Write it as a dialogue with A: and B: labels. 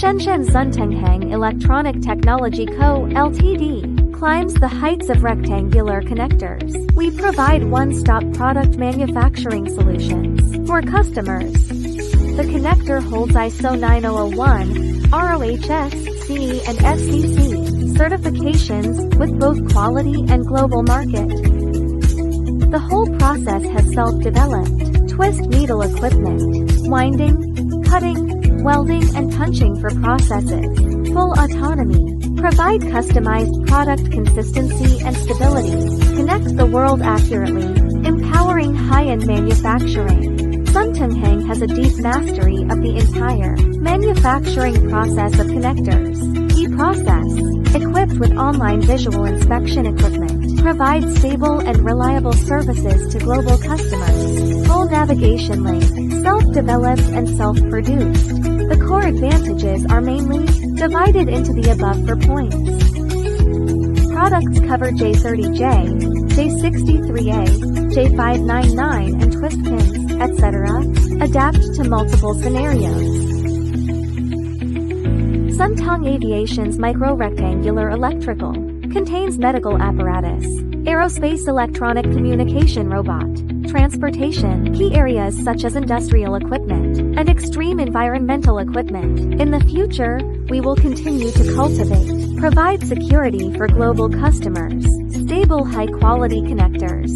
A: Shenzhen Xuntonghang Electronic Technology Co., Ltd. climbs the heights of rectangular connectors. We provide one-stop product manufacturing solutions for customers. The connector holds ISO 9001, RoHS, CE and FCC certifications with both quality and global market. The whole process has self-developed twist needle equipment, winding, cutting, welding and punching for processes, full autonomy, provide customized product consistency and stability, connect the world accurately, empowering high-end manufacturing. Xuntonghang has a deep mastery of the entire manufacturing process of connectors. E-process, equipped with online visual inspection equipment, provides stable and reliable services to global customers. Full navigation link, self-developed and self-produced. The core advantages are mainly divided into the above 4 points. Products cover J30J, J63A, J599 and twist pins, etc. Adapt to multiple scenarios. Xuntonghang Aviation's micro-rectangular electrical contains medical apparatus, aerospace electronic communication robot, transportation, key areas such as industrial equipment, and extreme environmental equipment. In the future, we will continue to cultivate, provide security for global customers, stable high-quality connectors,